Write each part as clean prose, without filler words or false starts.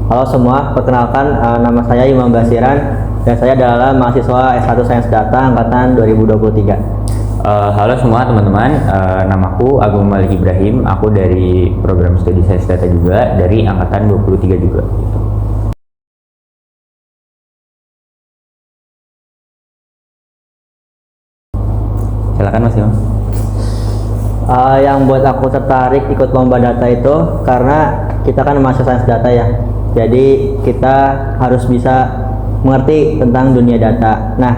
Halo semua, perkenalkan nama saya Imam Basiran dan saya adalah mahasiswa S1 Sains Data angkatan 2023. Halo semua teman-teman, namaku Agung Malik Ibrahim, aku dari program studi Sains Data juga, dari angkatan 23 juga. Gitu. Silakan Mas Imam. Yang buat aku tertarik ikut lomba data itu karena kita kan mahasiswa Sains Data ya, jadi kita harus bisa mengerti tentang dunia data. Nah,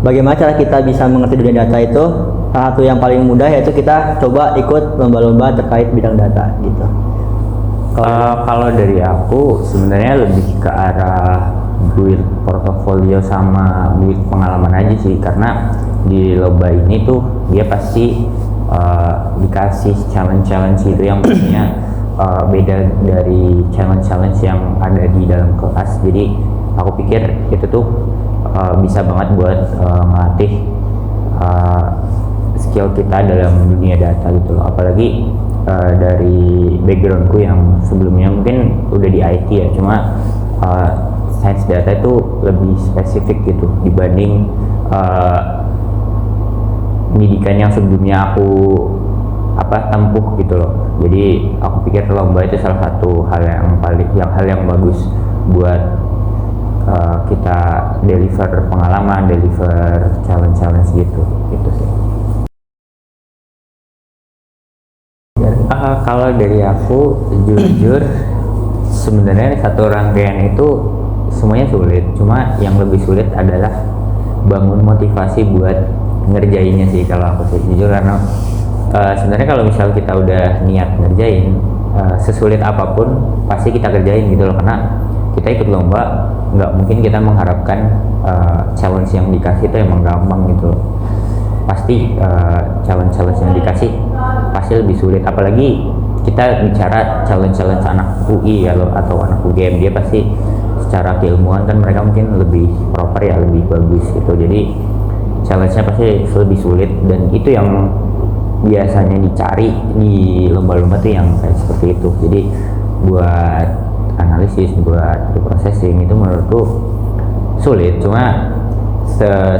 bagaimana cara kita bisa mengerti dunia data itu? Salah satu yang paling mudah yaitu kita coba ikut lomba-lomba terkait bidang data gitu. Kalau dari aku sebenarnya lebih ke arah build portofolio sama build pengalaman aja sih, karena di lomba ini tuh dia pasti dikasih challenge itu yang punya beda dari challenge yang ada di dalam kelas. Jadi aku pikir itu tuh bisa banget buat ngelatih skill kita dalam dunia data gitu loh. Apalagi dari backgroundku yang sebelumnya mungkin udah di IT ya, cuma sains data itu lebih spesifik gitu dibanding pendidikan yang sebelumnya aku tempuh gitu loh. Jadi aku pikir lomba itu salah satu hal yang bagus buat kita deliver pengalaman, deliver challenge gitu sih. Kalau dari aku jujur sebenarnya satu rangkaian itu semuanya sulit, cuma yang lebih sulit adalah bangun motivasi buat ngerjainnya sih kalau aku sih jujur, karena sebenarnya kalau misal kita udah niat ngerjain sesulit apapun pasti kita kerjain gitu loh, karena kita ikut lomba nggak mungkin kita mengharapkan challenge yang dikasih itu emang gampang gitu loh. Pasti challenge yang dikasih pasti lebih sulit, apalagi kita bicara challenge anak UI atau anak UGM, dia pasti secara keilmuan kan mereka mungkin lebih proper ya, lebih bagus gitu. Jadi challenge-nya pasti lebih sulit, dan itu yang biasanya dicari di lomba-lomba tuh yang kayak seperti itu. Jadi buat analisis, buat processing itu menurutku sulit, cuma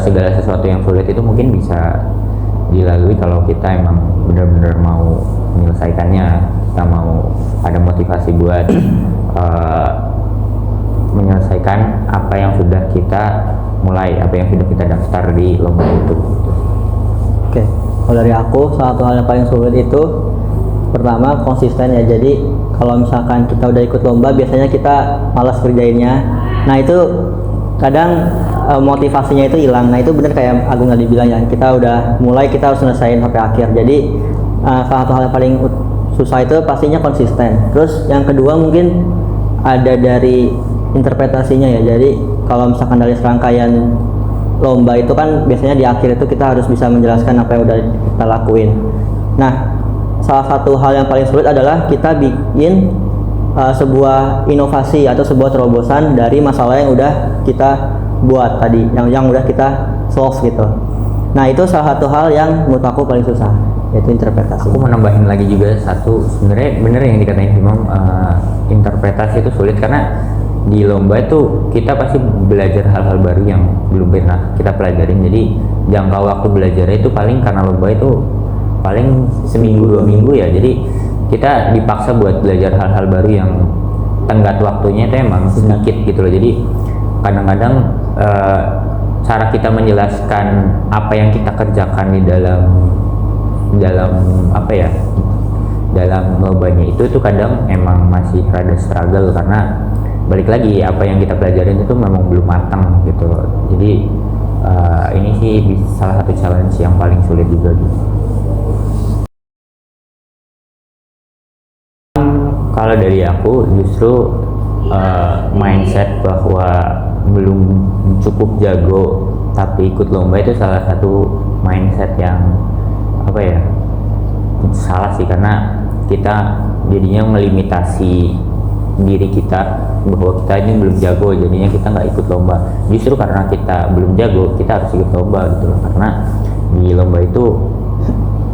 segala sesuatu yang sulit itu mungkin bisa dilalui kalau kita emang benar-benar mau menyelesaikannya, kita mau ada motivasi buat menyelesaikan apa yang sudah kita mulai, apa yang sudah kita daftar di lomba itu. Oke, kalau dari aku salah satu hal yang paling sulit itu pertama konsisten ya. Jadi kalau misalkan kita udah ikut lomba biasanya kita malas kerjainnya. Nah itu kadang motivasinya itu hilang. Nah itu bener kayak Agung tadi bilang ya, kita udah mulai kita harus selesaiin sampai akhir. Jadi salah satu hal yang paling susah itu pastinya konsisten. Terus yang kedua mungkin ada dari interpretasinya ya. Jadi kalau misalkan dari serangkaian lomba itu kan biasanya di akhir itu kita harus bisa menjelaskan apa yang udah kita lakuin. Nah, salah satu hal yang paling sulit adalah kita bikin sebuah inovasi atau sebuah terobosan dari masalah yang udah kita buat tadi, yang udah kita solve gitu. Nah, itu salah satu hal yang menurut aku paling susah, yaitu interpretasi. Aku mau nambahin lagi juga satu, sebenarnya bener yang dikatain Imam, interpretasi itu sulit karena di lomba itu kita pasti belajar hal-hal baru yang belum pernah kita pelajarin. Jadi jangka waktu belajarnya itu paling, karena lomba itu paling seminggu 2 minggu ya, jadi kita dipaksa buat belajar hal-hal baru yang tenggat waktunya itu emang sedikit gitu loh. Jadi kadang-kadang cara kita menjelaskan apa yang kita kerjakan di dalam lombanya itu kadang emang masih rada struggle, karena balik lagi apa yang kita pelajarin itu memang belum matang gitu. Jadi ini sih salah satu challenge yang paling sulit juga gitu. Kalau dari aku justru mindset bahwa belum cukup jago tapi ikut lomba itu salah satu mindset yang salah sih, karena kita jadinya melimitasi diri kita bahwa kita ini belum jago, jadinya kita nggak ikut lomba. Justru karena kita belum jago kita harus ikut lomba gitu loh, karena di lomba itu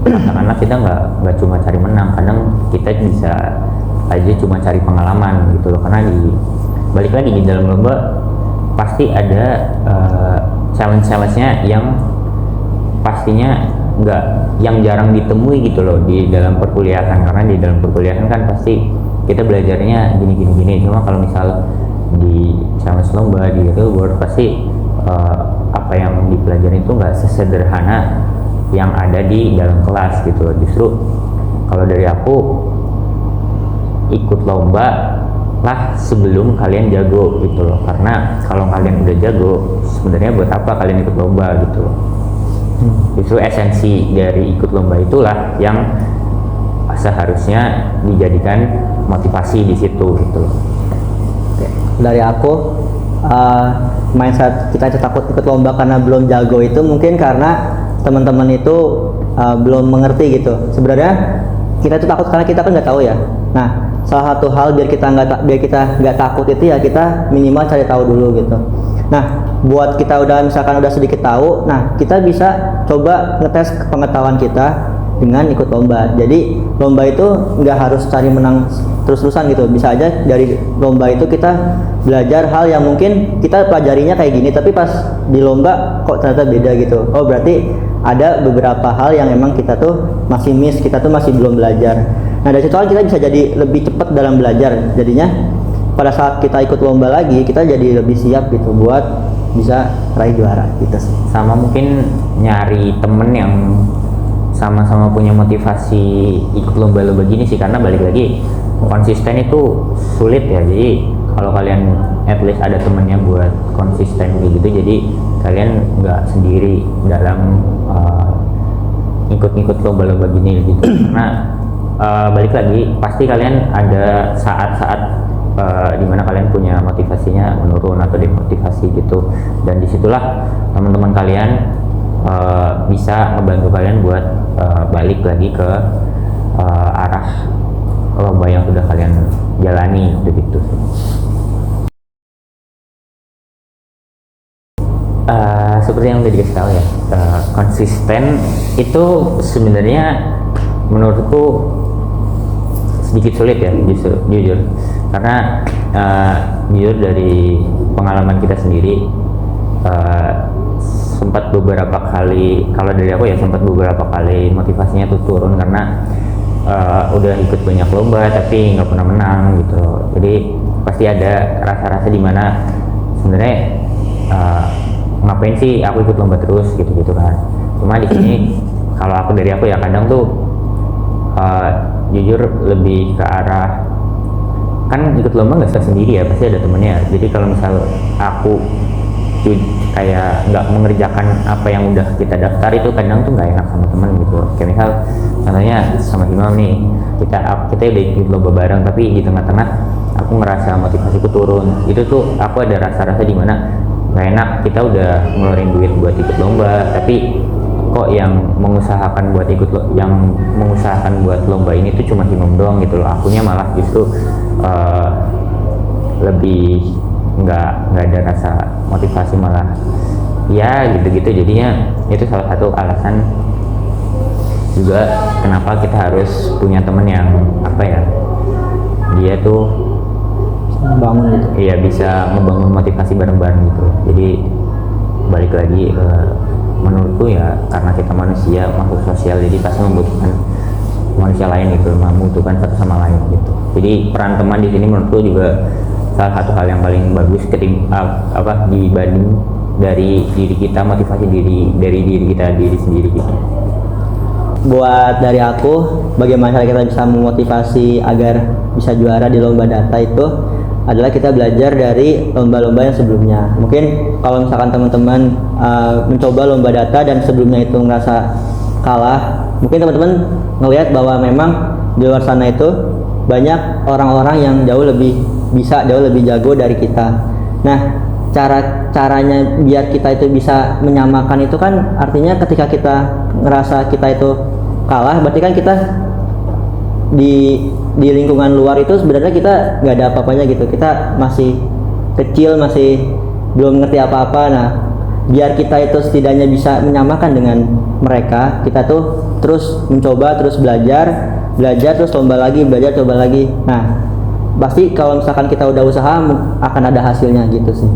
katakanlah kita nggak cuma cari menang, kadang kita bisa aja cuma cari pengalaman gitu loh, karena di balik lagi di dalam lomba pasti ada challenge-challenge-nya yang pastinya nggak, yang jarang ditemui gitu loh di dalam perkuliahan, karena di dalam perkuliahan kan pasti kita belajarnya gini. Cuma kalau misal di challenge lomba di real world pasti apa yang dipelajari itu nggak sesederhana yang ada di dalam kelas gitu loh. Justru kalau dari aku, ikut lomba lah sebelum kalian jago gitu loh, karena kalau kalian udah jago sebenarnya buat apa kalian ikut lomba gitu loh. Justru esensi dari ikut lomba itulah yang seharusnya dijadikan motivasi di situ gitu loh. Oke. Dari aku, mindset kita itu takut ikut lomba karena belum jago itu mungkin karena teman-teman itu belum mengerti gitu. Sebenarnya kita itu takut karena kita kan nggak tahu ya. Nah, salah satu hal biar kita nggak takut itu ya kita minimal cari tahu dulu gitu. Nah, buat kita misalkan udah sedikit tahu, nah kita bisa coba ngetes pengetahuan kita dengan ikut lomba. Jadi lomba itu nggak harus cari menang terus-terusan gitu. Bisa aja dari lomba itu kita belajar hal yang mungkin kita pelajarinya kayak gini, tapi pas di lomba kok ternyata beda gitu. Oh, berarti ada beberapa hal yang emang kita tuh masih miss, kita tuh masih belum belajar. Nah, dari situ kan kita bisa jadi lebih cepat dalam belajar. Jadinya pada saat kita ikut lomba lagi, kita jadi lebih siap gitu buat bisa raih juara gitu sih. Sama mungkin nyari temen yang sama-sama punya motivasi ikut lomba-lomba gini sih, karena balik lagi konsisten itu sulit ya. Jadi kalau kalian at least ada temennya buat konsisten gitu, jadi kalian nggak sendiri dalam ikut-ikut lomba-lomba gini gitu. Karena balik lagi pasti kalian ada saat-saat dimana kalian punya motivasinya menurun atau demotivasi gitu, dan disitulah teman-teman kalian bisa ngebantu kalian buat balik lagi ke arah lomba yang sudah kalian jalani begitu. Seperti yang udah dikasih tahu ya, konsisten itu sebenarnya menurutku sedikit sulit ya, jujur. Karena jujur dari pengalaman kita sendiri, sempat beberapa kali, kalau dari aku ya sempat beberapa kali motivasinya tuh turun karena udah ikut banyak lomba tapi nggak pernah menang gitu. Jadi pasti ada rasa-rasa dimana sebenarnya ngapain sih aku ikut lomba terus gitu kan. Cuma di sini kalau aku dari aku ya kadang tuh jujur lebih ke arah, kan ikut lomba nggak bisa sendiri ya, pasti ada temennya. Jadi kalau misal aku kayak nggak mengerjakan apa yang udah kita daftar, itu kadang tuh nggak enak sama temen gitu. Kayak misal contohnya sama Imam nih, kita udah ikut lomba bareng tapi di tengah-tengah aku ngerasa motivasiku turun. Itu tuh aku ada rasa-rasa di mana nggak enak, kita udah ngeluarin duit buat ikut lomba tapi kok yang mengusahakan buat lomba ini tuh cuma Imam doang gitu loh. Akunya malah justru lebih nggak ada rasa motivasi, malah ya gitu-gitu. Jadinya itu salah satu alasan juga kenapa kita harus punya temen yang apa ya, dia tuh bangun gitu. Iya, bisa ngebangun motivasi bareng-bareng gitu. Jadi balik lagi menurutku ya, karena kita manusia makhluk sosial, jadi pasti membutuhkan manusia lain gitu, membutuhkan satu sama lain gitu. Jadi peran teman di sini menurutku juga salah satu hal yang paling bagus dibanding dari diri kita, motivasi dari diri kita sendiri gitu. Buat dari aku, bagaimana cara kita bisa memotivasi agar bisa juara di lomba data itu adalah kita belajar dari lomba-lomba yang sebelumnya. Mungkin kalau misalkan teman-teman mencoba lomba data dan sebelumnya itu ngerasa kalah, mungkin teman-teman ngelihat bahwa memang di luar sana itu banyak orang-orang yang jauh lebih jago dari kita. Nah, caranya biar kita itu bisa menyamakan itu kan artinya ketika kita ngerasa kita itu kalah, berarti kan kita di lingkungan luar itu sebenarnya kita nggak ada apa-apanya gitu, kita masih kecil, masih belum ngerti apa-apa. Nah, biar kita itu setidaknya bisa menyamakan dengan mereka, kita tuh terus mencoba, terus belajar terus lomba lagi, belajar coba lagi. Nah, pasti kalau misalkan kita udah usaha akan ada hasilnya gitu sih.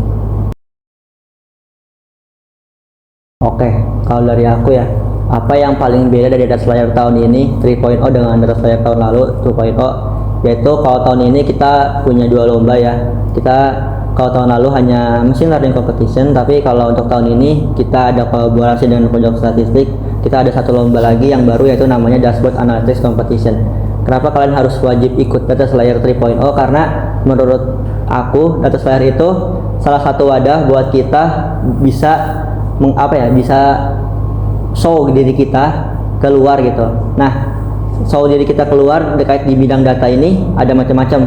Oke, kalau dari aku ya, apa yang paling beda dari Data Slayer tahun ini 3.0 dengan Data Slayer tahun lalu 2.0, yaitu kalau tahun ini kita punya 2 lomba ya. Kita kalau tahun lalu hanya machine learning competition, tapi kalau untuk tahun ini kita ada kolaborasi dengan pojok statistik. Kita ada 1 lomba lagi yang baru, yaitu namanya Dashboard Analytics Competition. Kenapa kalian harus wajib ikut Data Slayer 3.0? Karena menurut aku Data Slayer itu salah satu wadah buat kita bisa bisa show diri kita keluar gitu. Nah, show diri kita keluar terkait di bidang data ini ada macam-macam.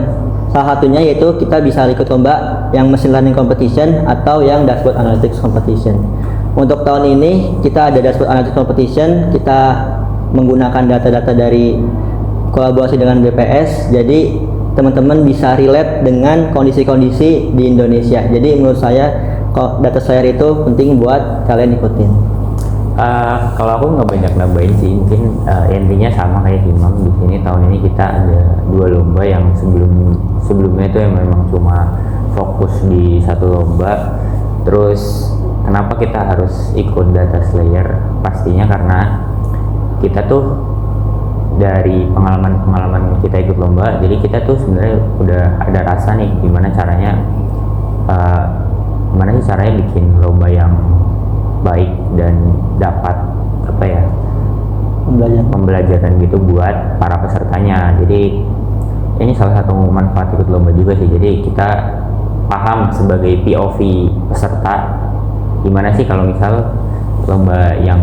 Salah satunya yaitu kita bisa ikut lomba yang machine learning competition atau yang dashboard analytics competition. Untuk tahun ini kita ada dashboard analytics competition, kita menggunakan data-data dari kolaborasi dengan BPS. Jadi teman-teman bisa relate dengan kondisi-kondisi di Indonesia. Jadi menurut saya Data Slayer itu penting buat kalian ikutin. Kalau aku nggak banyak nambahin sih, mungkin intinya sama kayak Imam. Di sini tahun ini kita ada 2 lomba yang sebelumnya itu yang memang cuma fokus di 1 lomba. Terus kenapa kita harus ikut Data Slayer? Pastinya karena kita tuh dari pengalaman kita ikut lomba, jadi kita tuh sebenarnya udah ada rasa nih gimana caranya bikin lomba yang baik dan dapat pembelajaran gitu buat para pesertanya. Jadi ini salah satu manfaat ikut lomba juga sih. Jadi kita paham sebagai POV peserta gimana sih kalau misal lomba yang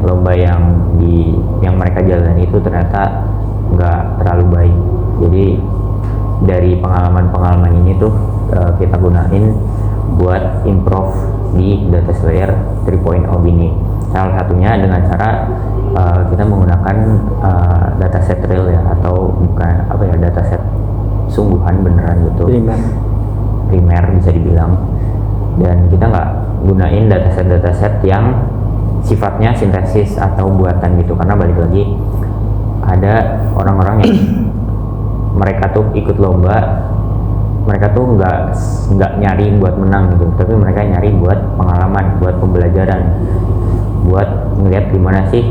lomba yang mereka jalani itu ternyata nggak terlalu baik. Jadi dari pengalaman ini tuh kita gunain buat improve di Data Slayer 3.0 ini. Salah satunya dengan cara kita menggunakan dataset real ya, atau bukan dataset sungguhan beneran gitu, primer bisa dibilang. Dan kita nggak gunain dataset yang sifatnya sintesis atau buatan gitu, karena balik lagi ada orang-orang yang mereka tuh ikut lomba, mereka tuh nggak nyari buat menang gitu, tapi mereka nyari buat pengalaman, buat pembelajaran, buat ngeliat gimana sih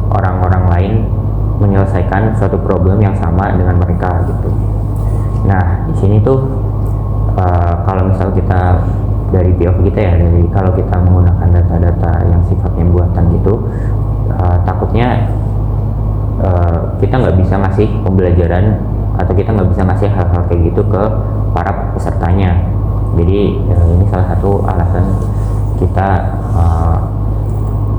orang-orang lain menyelesaikan suatu problem yang sama dengan mereka gitu. Nah, di sini tuh kalau misal kita dari POV kita ya, kalau kita menggunakan data-data yang sifatnya buatan gitu, takutnya kita nggak bisa ngasih pembelajaran atau kita nggak bisa ngasih hal-hal kayak gitu ke para pesertanya. Jadi ini salah satu alasan kita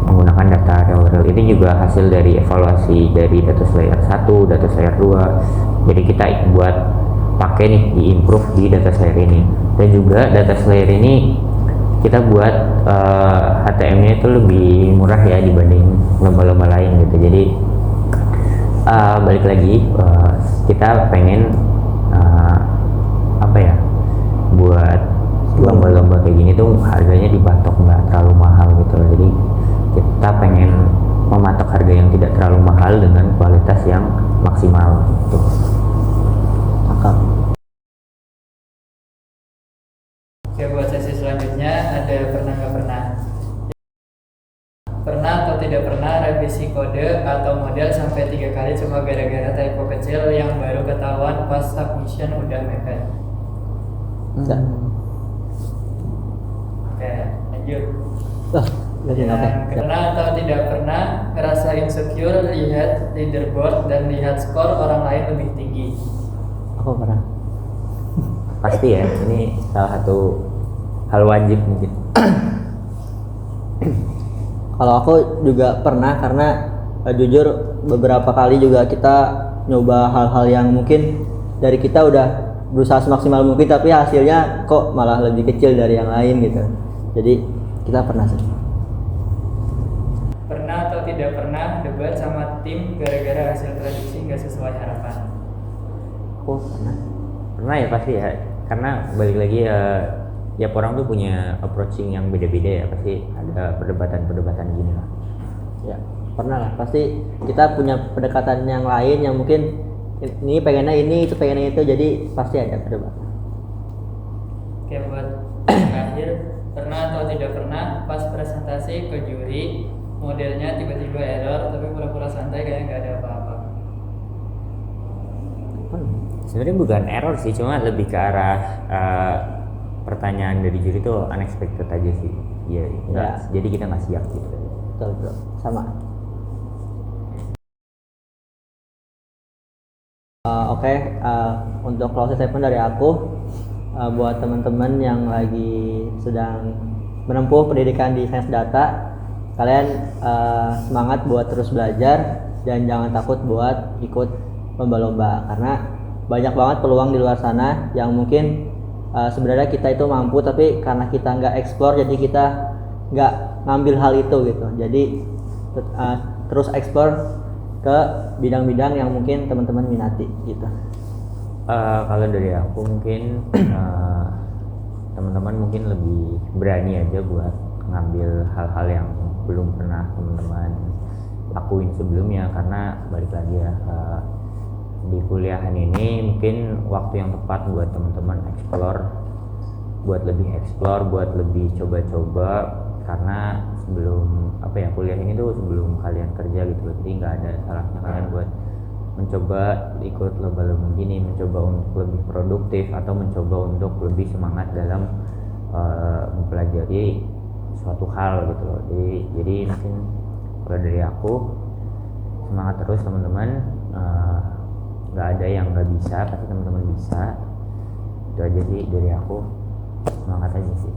menggunakan data real. Ini juga hasil dari evaluasi dari Data Slayer 1, Data Slayer 2. Jadi kita buat pakai nih, di-improve di Data Slayer ini. Dan juga Data Slayer ini kita buat HTM-nya itu lebih murah ya dibanding lomba-lomba lain gitu. Jadi balik lagi kita pengen buat lomba-lomba kayak gini tuh harganya dipatok nggak terlalu mahal gitu. Jadi kita pengen mematok harga yang tidak terlalu mahal dengan kualitas yang maksimal gitu. Oke, buat sesi selanjutnya ada pernah nggak pernah. Pernah atau tidak pernah revisi kode atau model sampai 3 kali cuma gara-gara typo kecil yang baru ketahuan pas submission udah mepet? Enggak. Oke, lanjut. Oke. Pernah atau tidak pernah ngerasa insecure lihat leaderboard dan lihat skor orang lain lebih tinggi? Aku pernah. Pasti ya, ini salah satu hal wajib mungkin. Kalau aku juga pernah, karena jujur beberapa kali juga kita nyoba hal-hal yang mungkin dari kita udah berusaha semaksimal mungkin, tapi hasilnya kok malah lebih kecil dari yang lain gitu. Jadi kita pernah sih. Pernah atau tidak pernah debat sama tim gara-gara hasil prediksi nggak sesuai harapan? Aku pernah. Pernah ya pasti ya, karena balik lagi tiap orang tuh punya approaching yang beda-beda ya, pasti ada perdebatan gini lah. Ya, pernah lah. Pasti kita punya pendekatan yang lain yang mungkin ini pengennya ini, itu pengennya itu, jadi pasti ada perdebatan. Oke, buat terakhir, pernah atau tidak pernah pas presentasi ke juri modelnya tiba-tiba error tapi pura-pura santai kayak nggak ada apa-apa? Sebenarnya bukan error sih, cuma lebih ke arah pertanyaan dari juri itu unexpected aja sih. Iya, enggak. Ya. Jadi kita nggak siap gitu. Betul bro, sama. Oke, untuk closing statement dari aku, buat teman-teman yang lagi sedang menempuh pendidikan di sains data, kalian semangat buat terus belajar dan jangan takut buat ikut lomba-lomba, karena banyak banget peluang di luar sana yang mungkin sebenarnya kita itu mampu, tapi karena kita nggak explore jadi kita nggak ngambil hal itu gitu. Jadi terus explore ke bidang-bidang yang mungkin teman-teman minati gitu. Kalau dari aku mungkin teman-teman mungkin lebih berani aja buat ngambil hal-hal yang belum pernah teman-teman lakuin sebelumnya, karena balik lagi ya, di kuliahan ini mungkin waktu yang tepat buat teman-teman buat lebih coba-coba, karena sebelum kuliah ini tuh sebelum kalian kerja gitu, jadi nggak ada salahnya kalian buat mencoba ikut lomba-lomba gini, mencoba untuk lebih produktif atau mencoba untuk lebih semangat dalam mempelajari suatu hal gitu loh. Jadi mungkin kalau dari aku, semangat terus teman-teman, nggak ada yang nggak bisa, pasti teman-teman bisa. Itu aja sih dari aku, semangat aja sih.